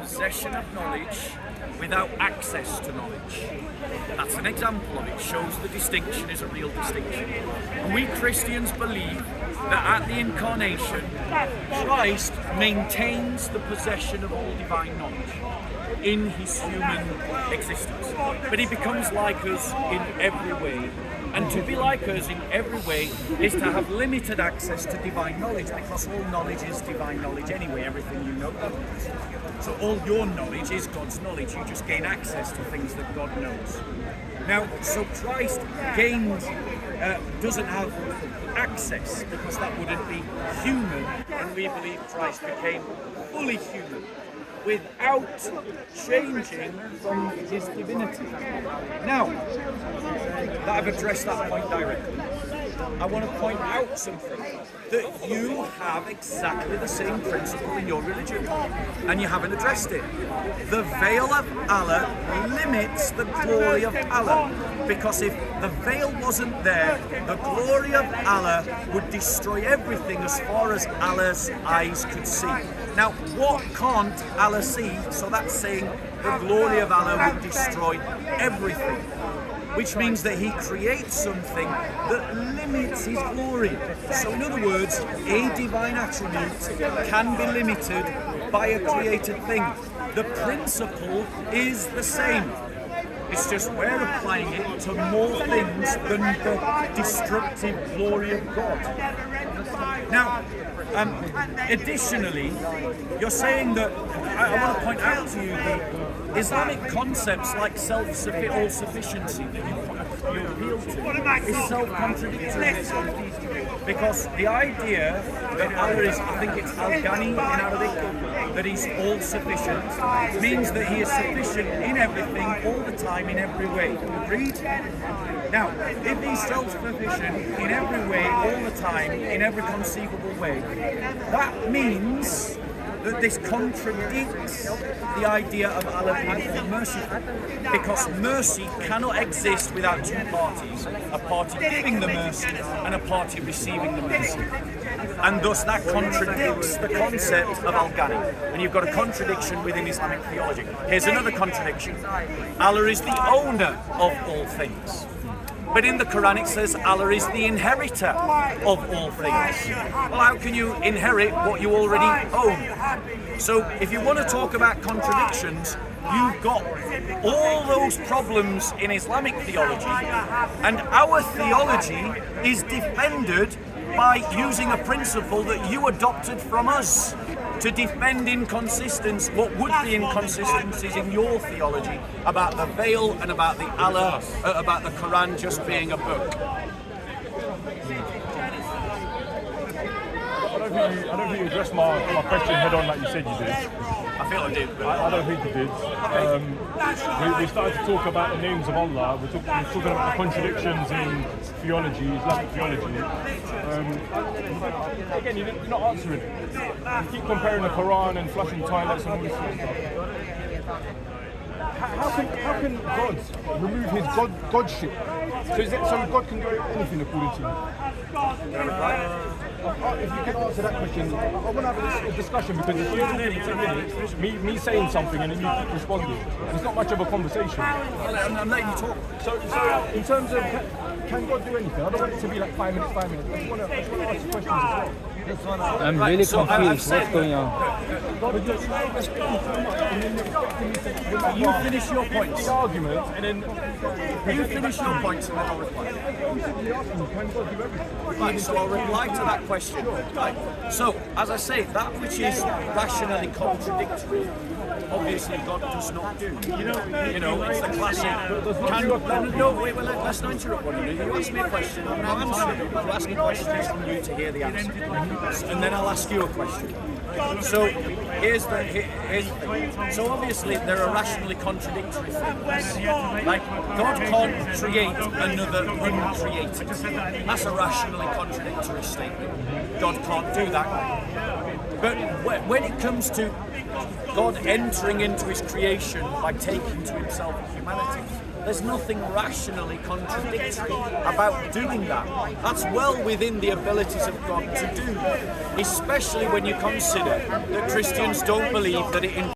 possession of knowledge without access to knowledge. That's an example of it. Shows the distinction is a real distinction. And we Christians believe that at the incarnation, Christ maintains the possession of all divine knowledge in his human existence. But he becomes like us in every way. And to be like us in every way is to have limited access to divine knowledge, because all knowledge is divine knowledge anyway, everything you know. So all your knowledge is God's knowledge. You just gain access to things that God knows. Now, so Christ doesn't have access, because that wouldn't be human, and we believe Christ became fully human without changing from his divinity. Now, that I've addressed that point directly, I want to point out something, that you have exactly the same principle in your religion, and you haven't addressed it. The veil of Allah limits the glory of Allah, because if the veil wasn't there, the glory of Allah would destroy everything as far as Allah's eyes could see. Now, what can't Allah see? So that's saying the glory of Allah would destroy everything, which means that he creates something that limits his glory. So in other words, a divine attribute can be limited by a created thing. The principle is the same. It's just we're applying it to more things than the destructive glory of God. Now, additionally, you're saying that, I want to point out to you the Islamic concepts like all-sufficiency that you appeal to is self-contradictory, because the idea that Allah is, I think it's Al-Ghani in Arabic, that he's all-sufficient, means that he is sufficient in everything, all the time, in every way. Agreed? Now, if he's self-sufficient in every way, all the time, in every conceivable way, that means that this contradicts the idea of Allah being merciful, because mercy cannot exist without two parties, a party giving the mercy and a party receiving the mercy. And thus that contradicts the concept of Al-Ghani. And you've got a contradiction within Islamic theology. Here's another contradiction. Allah is the owner of all things. But in the Quran it says Allah is the inheritor of all things. Well, how can you inherit what you already own? So if you want to talk about contradictions, you've got all those problems in Islamic theology, and our theology is defended by using a principle that you adopted from us to defend what would be inconsistencies in your theology about the veil and about the Allah, about the Quran just being a book. I don't think you addressed my question head on like you said you did. I feel I did. But I don't think you did. We started to talk about the names of Allah. We're talking about the contradictions in theology, Islamic theology. Again, you're not answering it. You keep comparing the Quran and flushing toilets and all this sort of stuff. How can God remove his godship? So God can do anything according to you? If you can answer that question, I want to have a discussion, because if you're talking for 2 minutes, me saying something and then you keep responding, it's not much of a conversation. I'm letting you talk. So in terms of, can God do anything? I don't want it to be like 5 minutes. I just want to ask questions as well. I'm really confused. What's going on? You finish your points. The argument, and then you finish your points, and then I'll reply. Can God do everything? Right, so I'll reply to that question. Right. So, as I say, that which is rationally contradictory, obviously God does not do. You know, it's the classic. Let's not interrupt one another. You ask me a question, I'm answering it. You ask me questions from you to hear the answer, and then I'll ask you a question. So here's the thing. So obviously there are rationally contradictory things. Like God can't create another uncreated. That's a rationally contradictory statement. God can't do that. But when it comes to God entering into his creation by taking to himself humanity, there's nothing rationally contradictory about doing that. That's well within the abilities of God to do, especially when you consider that Christians don't believe that it